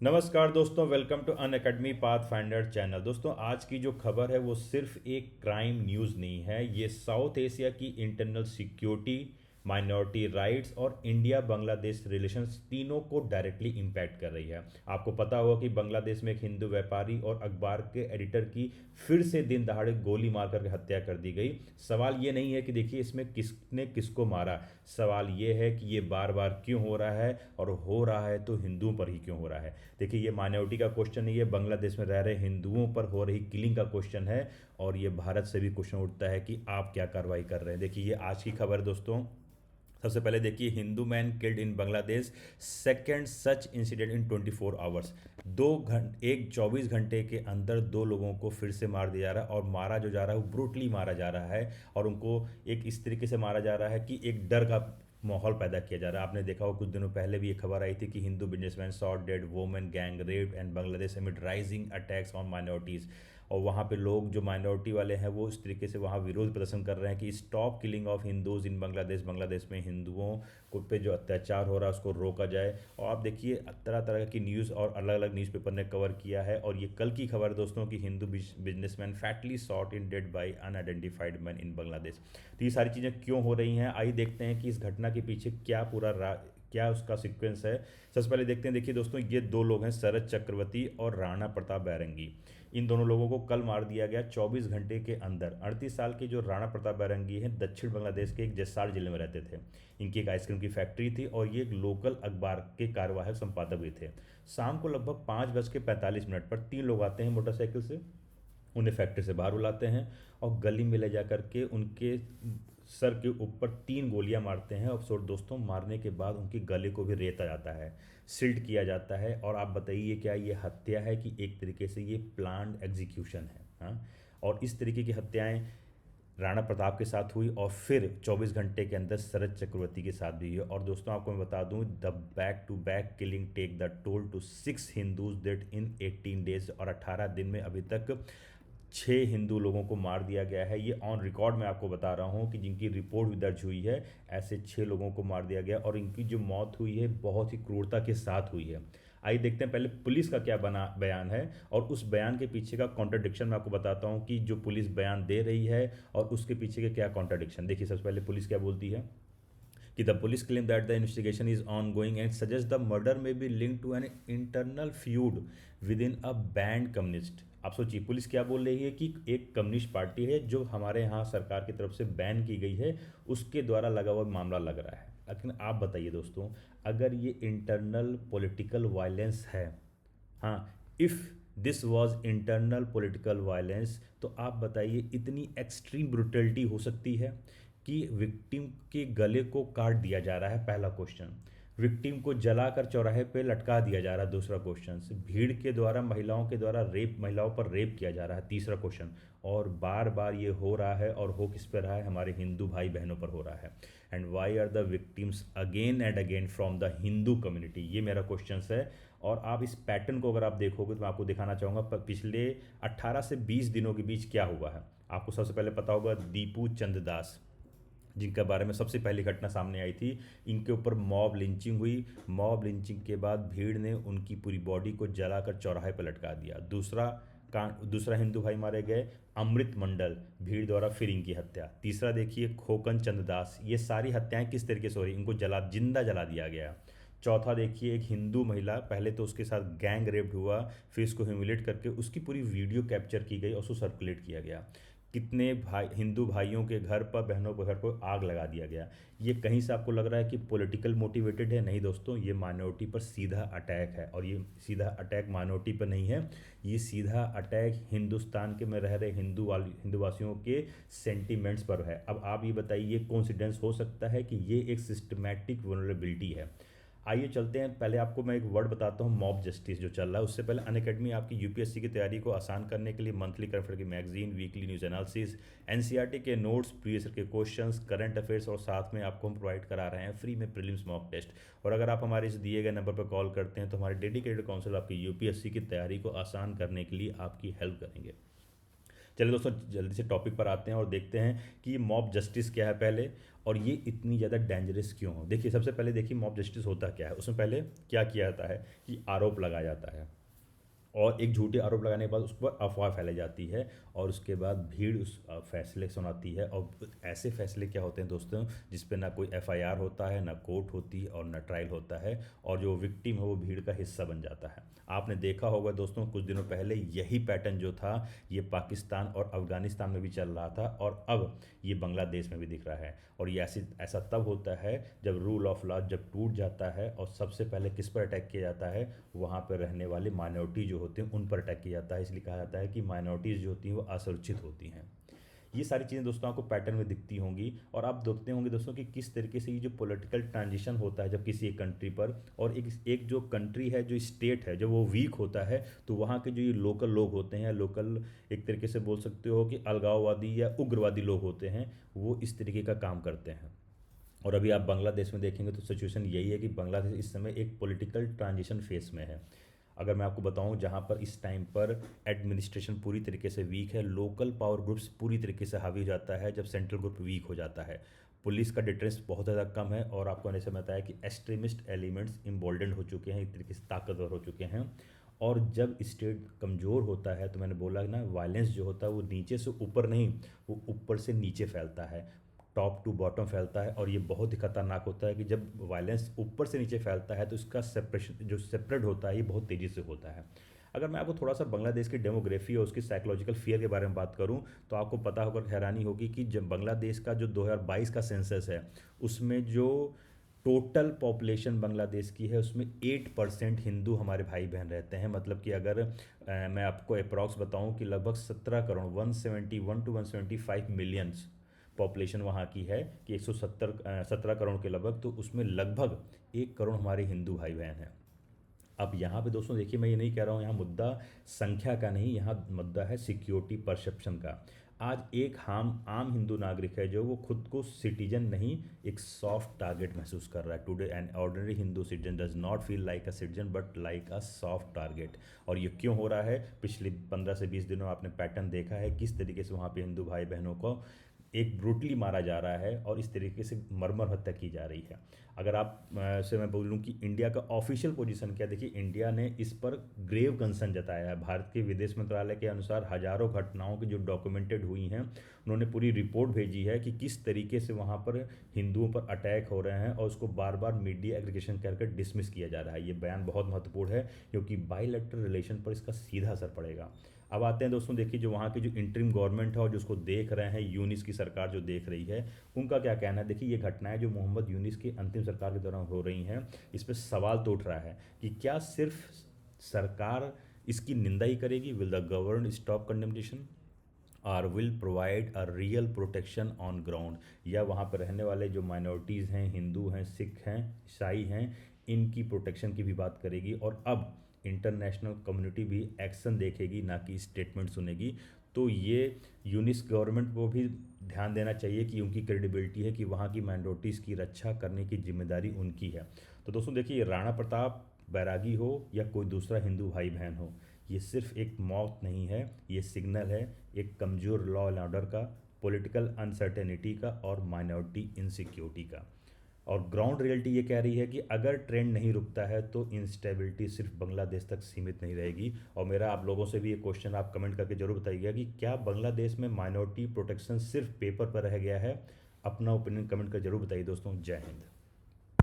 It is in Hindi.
नमस्कार दोस्तों, welcome to Unacademy Pathfinder channel. दोस्तों, आज की जो खबर है वो सिर्फ एक क्राइम न्यूज़ नहीं है। ये साउथ एशिया की इंटरनल सिक्योरिटी, माइनॉरिटी राइट्स और इंडिया बांग्लादेश रिलेशंस तीनों को डायरेक्टली इम्पैक्ट कर रही है। आपको पता होगा कि बांग्लादेश में एक हिंदू व्यापारी और अखबार के एडिटर की फिर से दिन दहाड़े गोली मार करके हत्या कर दी गई। सवाल ये नहीं है कि देखिए इसमें किसने किसको मारा, सवाल ये है कि ये बार बार क्यों हो रहा है, और हो रहा है तो हिंदुओं पर ही क्यों हो रहा है। देखिए, ये माइनॉरिटी का क्वेश्चन नहीं है, बांग्लादेश में रह रहे हिंदुओं पर हो रही किलिंग का क्वेश्चन है। और ये भारत से भी क्वेश्चन उठता है कि आप क्या कार्रवाई कर रहे हैं। देखिए, ये आज की खबर है दोस्तों। सबसे पहले देखिए, Hindu man killed in Bangladesh, second such incident in 24 hours. 24 घंटे के अंदर दो लोगों को फिर से मार दिया जा रहा है, और मारा जो जा रहा है वो ब्रूटली मारा जा रहा है। और उनको एक इस तरीके से मारा जा रहा है कि एक डर का माहौल पैदा किया जा रहा है। आपने देखा हो कुछ दिनों पहले भी ये खबर आई थी कि Hindu businessman shot dead, women gang rape and Bangladesh एमिड rising attacks on minorities. और वहाँ पे लोग जो माइनॉरिटी वाले हैं वो इस तरीके से वहाँ विरोध प्रदर्शन कर रहे हैं कि स्टॉप किलिंग ऑफ हिंदूज़ इन बांग्लादेश, बांग्लादेश में हिंदुओं को पे जो अत्याचार हो रहा है उसको रोका जाए। और आप देखिए, तरह तरह की न्यूज़ और अलग अलग न्यूज़पेपर ने कवर किया है। और ये कल की खबर दोस्तों कि Hindu businessman fatally shot in dead by unidentified man in Bangladesh. तो ये सारी चीज़ें क्यों हो रही हैं, आइए देखते हैं कि इस घटना के पीछे क्या उसका सीक्वेंस है। सबसे पहले देखते हैं। देखिए दोस्तों, ये दो लोग हैं, शरद चक्रवर्ती और राणा प्रताप बैरंगी। इन दोनों लोगों को कल मार दिया गया 24 घंटे के अंदर। 38 साल के जो राणा प्रताप बैरंगी हैं, दक्षिण बांग्लादेश के एक जसार जिले में रहते थे। इनकी एक आइसक्रीम की फैक्ट्री थी और ये एक लोकल अखबार के कार्यवाहक संपादक भी थे। शाम को लगभग 5:45 पर तीन लोग आते हैं मोटरसाइकिल से, उन्हें फैक्ट्री से बाहर बुलाते हैं और गली में ले जा करके उनके सर के ऊपर तीन गोलियां मारते हैं। और सो दोस्तों, मारने के बाद उनके गले को भी रेता जाता है, सिल्ट किया जाता है। और आप बताइए, क्या ये हत्या है कि एक तरीके से ये प्लान्ड एग्जीक्यूशन है? हाँ। और इस तरीके की हत्याएं राणा प्रताप के साथ हुई और फिर 24 घंटे के अंदर शरद चक्रवर्ती के साथ भी हुई। और दोस्तों, आपको मैं बता दूं, the back to back killing take the toll to 6 Hindus dead in 18 days. और 18 दिन में अभी तक 6 हिंदू लोगों को मार दिया गया है। ये ऑन रिकॉर्ड मैं आपको बता रहा हूँ कि जिनकी रिपोर्ट भी दर्ज हुई है, ऐसे 6 लोगों को मार दिया गया। और इनकी जो मौत हुई है बहुत ही क्रूरता के साथ हुई है। आइए देखते हैं पहले पुलिस का क्या बयान है, और उस बयान के पीछे का कॉन्ट्रडिक्शन मैं आपको बताता हूँ कि जो पुलिस बयान दे रही है और उसके पीछे के क्या कॉन्ट्रडिक्शन। देखिए, सबसे पहले पुलिस क्या बोलती है कि the police claim that the investigation is ongoing and suggest the murder may be link to an internal feud within a banned communist. आप सोचिए, पुलिस क्या बोल रही है कि एक कम्युनिस्ट पार्टी है जो हमारे यहाँ सरकार की तरफ से बैन की गई है, उसके द्वारा लगा हुआ मामला लग रहा है। लेकिन आप बताइए दोस्तों, अगर ये इंटरनल पॉलिटिकल वायलेंस है, हाँ, if this was internal political violence, तो आप बताइए इतनी एक्सट्रीम ब्रुटलिटी हो सकती है कि विक्टिम के गले को काट दिया जा रहा है? पहला क्वेश्चन। विक्टिम को जलाकर चौराहे पे लटका दिया जा रहा है। दूसरा क्वेश्चन। भीड़ के द्वारा महिलाओं पर रेप किया जा रहा है। तीसरा क्वेश्चन। और बार बार ये हो रहा है, और हो किस पर रहा है? हमारे हिंदू भाई बहनों पर हो रहा है। And why are the victims again and again from the Hindu community? ये मेरा क्वेश्चन है। और आप इस पैटर्न को अगर आप देखोगे तो मैं आपको दिखाना चाहूँगा पिछले 18 से 20 दिनों के बीच क्या हुआ है। आपको सबसे पहले पता होगा दीपू चंद्रदास, जिनके बारे में सबसे पहली घटना सामने आई थी। इनके ऊपर मॉब लिंचिंग हुई। मॉब लिंचिंग के बाद भीड़ ने उनकी पूरी बॉडी को जलाकर चौराहे पर लटका दिया। दूसरा हिंदू भाई मारे गए, अमृत मंडल, भीड़ द्वारा फिर इनकी हत्या। तीसरा देखिए, खोकन चंद्रदास। ये सारी हत्याएं किस तरीके से हो रही, इनको जिंदा जला दिया गया। चौथा देखिए, एक हिंदू महिला, पहले तो उसके साथ गैंग रेप हुआ, फिर इसको ह्यूमिलेट करके उसकी पूरी वीडियो कैप्चर की गई और उसको सर्कुलेट किया गया। कितने भाई, हिंदू भाइयों के घर पर, बहनों के घर पर आग लगा दिया गया। ये कहीं से आपको लग रहा है कि पॉलिटिकल मोटिवेटेड है? नहीं दोस्तों, ये माइनॉरिटी पर सीधा अटैक है। और ये सीधा अटैक माइनॉरिटी पर नहीं है, ये सीधा अटैक हिंदुस्तान के में रह रहे हिंदूवासियों के सेंटिमेंट्स पर है। अब आप ये बताइए, ये कोइंसिडेंस हो सकता है कि ये एक सिस्टमैटिक वल्नरेबिलिटी है? आइए चलते हैं। पहले आपको मैं एक वर्ड बताता हूँ, मॉब जस्टिस जो चल रहा है। उससे पहले अनअकैडमी आपकी यूपीएससी की तैयारी को आसान करने के लिए मंथली करंट अफेयर की magazine, weekly news analysis, NCERT के नोट्स, प्रीवियस ईयर के क्वेश्चंस, करंट अफेयर्स, और साथ में आपको हम प्रोवाइड करा रहे हैं फ्री में प्रीलिम्स मॉक टेस्ट। और अगर आप हमारे इस दिए गए नंबर पर कॉल करते हैं तो हमारे डेडिकेटेड काउंसलर आपकी यूपीएससी की तैयारी को आसान करने के लिए आपकी हेल्प करेंगे। चलिए दोस्तों, जल्दी से टॉपिक पर आते हैं और देखते हैं कि मॉब जस्टिस क्या है पहले, और ये इतनी ज़्यादा डेंजरस क्यों हो। देखिए, सबसे पहले देखिए मॉब जस्टिस होता क्या है। उसमें पहले क्या किया जाता है कि आरोप लगाया जाता है, और एक झूठे आरोप लगाने के बाद उस पर अफवाह फैलाई जाती है, और उसके बाद भीड़ उस फैसले सुनाती है। और ऐसे फैसले क्या होते हैं दोस्तों, जिस पे ना कोई एफआईआर होता है, ना कोर्ट होती है, और ना ट्रायल होता है, और जो विक्टिम है वो भीड़ का हिस्सा बन जाता है। आपने देखा होगा दोस्तों, कुछ दिनों पहले यही पैटर्न जो था, ये पाकिस्तान और अफगानिस्तान में भी चल रहा था, और अब ये बांग्लादेश में भी दिख रहा है। और ये ऐसा तब होता है जब रूल ऑफ लॉ जब टूट जाता है, और सबसे पहले किस पर अटैक किया जाता है, वहाँ पर रहने वाले माइनॉरिटी जो होते हैं उन पर अटैक किया जाता है। इसलिए कहा जाता है कि माइनॉरिटीज़ जो होती हैं वो असुरक्षित होती हैं। ये सारी चीज़ें दोस्तों आपको पैटर्न में दिखती होंगी, और आप देखते होंगे दोस्तों कि किस तरीके से ये जो पॉलिटिकल ट्रांजिशन होता है जब किसी एक कंट्री पर, और एक एक जो कंट्री है, जो स्टेट है, जब वो वीक होता है, तो वहाँ के जो ये लोकल लोग होते हैं, लोकल एक तरीके से बोल सकते हो कि अलगाववादी या उग्रवादी लोग होते हैं, वो इस तरीके का काम करते हैं। और अभी आप बांग्लादेश में देखेंगे तो सिचुएशन यही है कि बांग्लादेश इस समय एक पॉलिटिकल ट्रांजिशन फेस में है। अगर मैं आपको बताऊं, जहां पर इस टाइम पर एडमिनिस्ट्रेशन पूरी तरीके से वीक है, लोकल पावर ग्रुप्स पूरी तरीके से हावी हो जाता है जब सेंट्रल ग्रुप वीक हो जाता है, पुलिस का डिटेंस बहुत ज़्यादा कम है, और आपको जैसे बताया कि एक्सट्रीमिस्ट एलिमेंट्स इम्बोल्डेंड हो चुके हैं, एक तरीके से ताकतवर हो चुके हैं। और जब स्टेट कमज़ोर होता है, तो मैंने बोला ना, वायलेंस जो होता है वो नीचे से ऊपर नहीं, वो ऊपर से नीचे फैलता है, टॉप टू बॉटम फैलता है। और ये बहुत ही खतरनाक होता है कि जब वायलेंस ऊपर से नीचे फैलता है, तो इसका सेपरेशन जो सेपरेट होता है ये बहुत तेज़ी से होता है। अगर मैं आपको थोड़ा सा बांग्लादेश की डेमोग्राफी और उसकी साइकोलॉजिकल फियर के बारे में बात करूं, तो आपको पता होकर हैरानी होगी कि जब बांग्लादेश का जो 2022 का सेंसस है, उसमें जो टोटल पॉपुलेशन बांग्लादेश की है, उसमें 8% हिंदू हमारे भाई बहन रहते हैं। मतलब कि अगर मैं आपको अप्रॉक्स बताऊं कि लगभग 17 करोड़, 171 to 175 मिलियंस पॉपुलेशन वहाँ की है, कि 17 करोड़ के लगभग, तो उसमें लगभग 1 करोड़ हमारे हिंदू भाई बहन हैं। अब यहाँ पे दोस्तों देखिए, मैं ये नहीं कह रहा हूँ यहाँ मुद्दा संख्या का नहीं, यहाँ मुद्दा है सिक्योरिटी परसेप्शन का। आज एक आम हिंदू नागरिक है जो वो खुद को सिटीजन नहीं, एक सॉफ्ट टारगेट महसूस कर रहा है। Today an ordinary Hindu citizen does not feel like a citizen but like a soft target. और ये क्यों हो रहा है? पिछले 15 से 20 दिनों आपने पैटर्न देखा है, किस तरीके से वहाँ पे हिंदू भाई बहनों को एक ब्रूटली मारा जा रहा है, और इस तरीके से मर्मर हत्या की जा रही है। अगर आप से मैं बोलूँ कि इंडिया का ऑफिशियल पोजीशन क्या, देखिए इंडिया ने इस पर ग्रेव कंसर्न जताया है। भारत के विदेश मंत्रालय के अनुसार हजारों घटनाओं की जो डॉक्यूमेंटेड हुई हैं, उन्होंने पूरी रिपोर्ट भेजी है कि किस तरीके से वहाँ पर हिंदुओं पर अटैक हो रहे हैं, और उसको बार बार मीडिया एग्रीगेशन करके डिसमिस किया जा रहा है। ये बयान बहुत महत्वपूर्ण है, क्योंकि बाईलेटरल रिलेशन पर इसका सीधा असर पड़ेगा। अब आते हैं दोस्तों, देखिए जो वहाँ की जो इंटरिम गवर्नमेंट है और जिसको देख रहे हैं, यूनिस की सरकार जो देख रही है, उनका क्या कहना है। देखिए ये घटनाएं जो मोहम्मद यूनिस की अंतिम सरकार के दौरान हो रही हैं, इस पर सवाल तो उठ रहा है कि क्या सिर्फ सरकार इसकी निंदा ही करेगी, will the govern stop condemnation, और will provide a real protection on ground, या वहाँ पर रहने वाले जो माइनॉरिटीज़ हैं, हिंदू हैं, सिख हैं, ईसाई हैं, इनकी प्रोटेक्शन की भी बात करेगी। और अब इंटरनेशनल कम्युनिटी भी एक्शन देखेगी, ना कि स्टेटमेंट सुनेगी। तो ये यूनिस गवर्नमेंट को भी ध्यान देना चाहिए कि उनकी क्रेडिबिलिटी है कि वहाँ की माइनॉरिटीज़ की रक्षा करने की जिम्मेदारी उनकी है। तो दोस्तों देखिए, राणा प्रताप, बैरागी हो या कोई दूसरा हिंदू भाई बहन हो, ये सिर्फ एक मौत नहीं है, ये सिग्नल है एक कमज़ोर लॉ एंड ऑर्डर का, पॉलिटिकल अनसर्टेनिटी का, और माइनॉरिटी इनसिक्योरिटी का। और ग्राउंड रियलिटी ये कह रही है कि अगर ट्रेंड नहीं रुकता है, तो इंस्टेबिलिटी सिर्फ बांग्लादेश तक सीमित नहीं रहेगी। और मेरा आप लोगों से भी एक क्वेश्चन, आप कमेंट करके जरूर बताइएगा कि क्या बांग्लादेश में माइनॉरिटी प्रोटेक्शन सिर्फ पेपर पर रह गया है? अपना ओपिनियन कमेंट कर जरूर बताइए दोस्तों। जय हिंद।